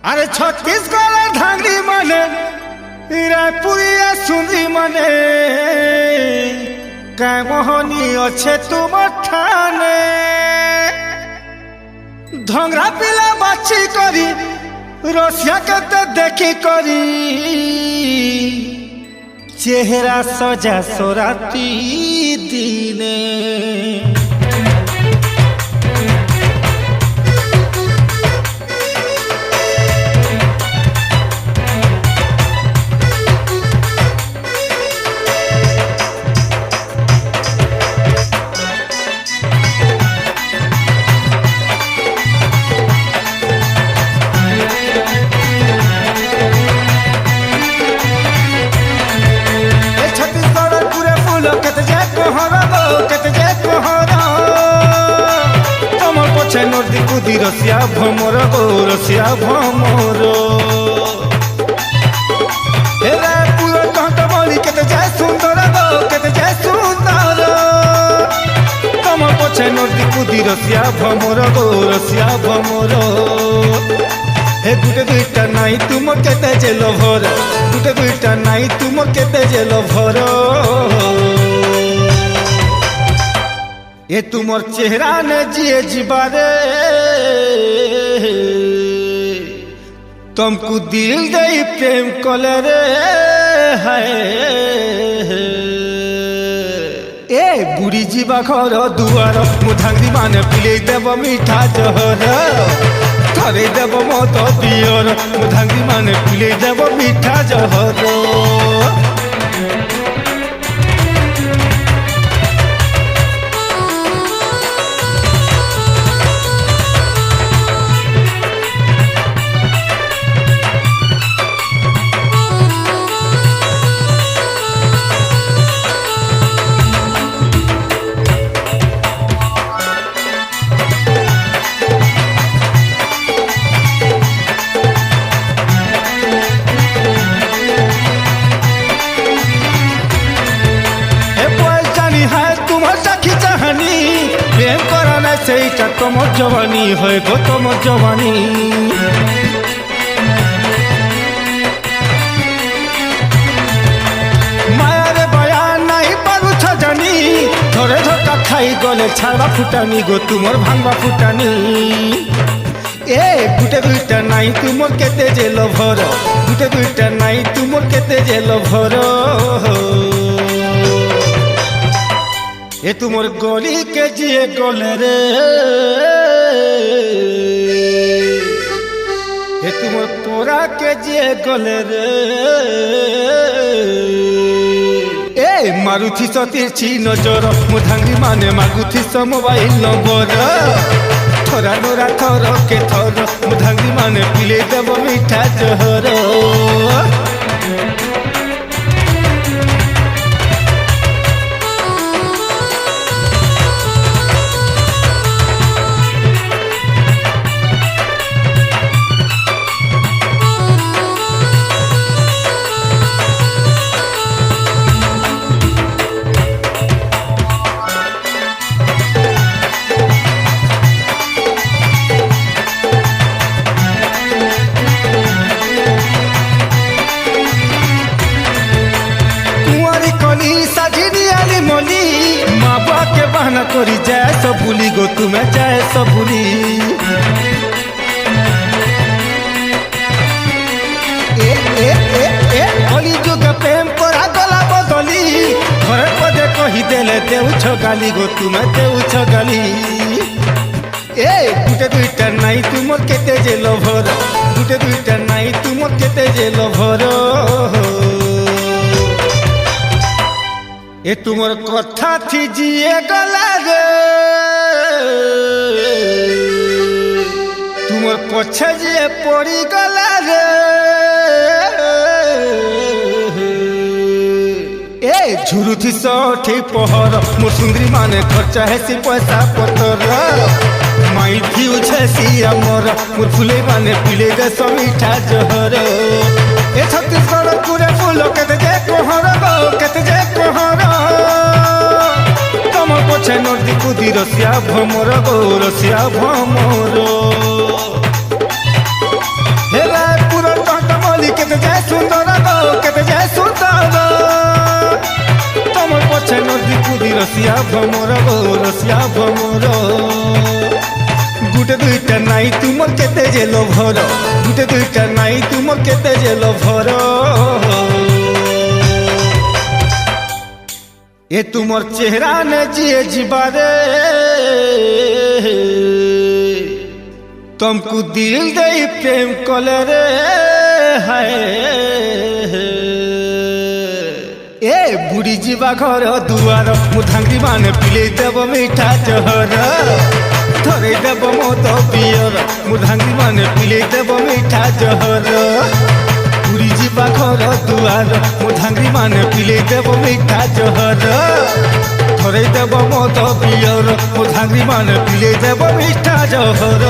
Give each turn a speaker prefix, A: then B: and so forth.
A: আরে ছত্তিশগড়ের ধাঙ্গি মানে রায়পুরিয়া সুন্দরী মানে কামহনি অছে তোমার ঠানে ধংরা পিলা বাছি করি রসিয়া কেতে দেখি করি চেহারা সজা সরাতি দিনে নদী কুদি রসিয়া ভ্রমর রসিয়া ভ্রমর পুরো কত বলি কেতে যায় সুন্দর কেতে যায় সুন্দর তোমার পছে নদী কুদি রসিয়া ভ্রমর রসিয়া ভ্রমর হে গুটে দুইটা নাই তুমর কেতে যে লভর গুটে দুইটা নাই তুমর কেতে যে লভর ये तुमर चेहरा ने जिए जीवारे तुमको दिल दे प्रेम कले रे है ए बुढ़ी जीवा घर दुआर मुधांगी माने पिले देव मीठा जहर थरे देव मत पियर मुधांगी माने पिले देव मीठा जहर প্রেম করা না সেইটা তোমার জবানি হয় গো তোমার জবানি মায়ারে বয়া নাই পারুছ জানি ধরে ধোকা খাই গলে ছাড়বা ফুটানি গো তোমার ভাঙবা ফুটানি এ গুটে দুইটা নাই তুমর কেতে যে লভর গুটে দুইটা নাই তুমর কেতে যে লভর ये तुमर गली के जिए गले रे ये तुमर तोरा के जिए गले रे ए मारुथि सतीर छि नजर मुधांगी माने मागुथि स मोबाइल नंबर थोरा नोरा थर के थर मुधांगी माने पिले देव मीठा जहर बहाना करी जाए सब भूली गो तुम्हें जाए सब भूली ए ए ए ए होली जुग प्रेम करा गला बदली घर पदे कही देले देउछ गाली गो तुम्हें देउछ गाली ए गुटे दुईटा नाई तुमर केते जे लभर गुटे दुईटा नाई तुमर केते जे लभर ए तुमर कथा थी जिए गला रे तुमर पछे जे पड़ी गला रे ए झुरुथी सठी पहर मोर सुंदरी माने खर्चा है सी पैसा पतर माई थी उछे सी अमर मोर फुले माने पिले दे मीठा जहर ए छत्तीसगढ़ पूरे फूल केते जे कोहर केते जे कोहर तुम पछे नदी कुदी रसिया भ्रमर रसिया भ्रमर। ସୁନ୍ଦର ଗୋ କେତେ ଯେ ସୁନ୍ଦର ତମ ପଛେ ନଦୀ କୁଦି ରସିଆ ଭ୍ରମର ଗୋ ରସିଆ ଭ୍ରମର গুটে দুইটা নাই তুমর কেতে যে লোভর গুটে দুইটা নাই তুমর কেতে যে লোভর এ তুমর চেহারা নে জিয়ে জিবারে तुमको दिल दे प्रेम कले रे हाय ए बुढ़ी जीवा घर दुआर मुधांगी माने पिले देव मीठा जहर धरे देव मत पियर मुधांगी माने पिले देव मीठा जहर बुढ़ी जीवा घर दुआर मुधांगी माने पिले देव मीठा जहर धरे देव मत पियर मुधांगी माने पिले देव मीठा जहर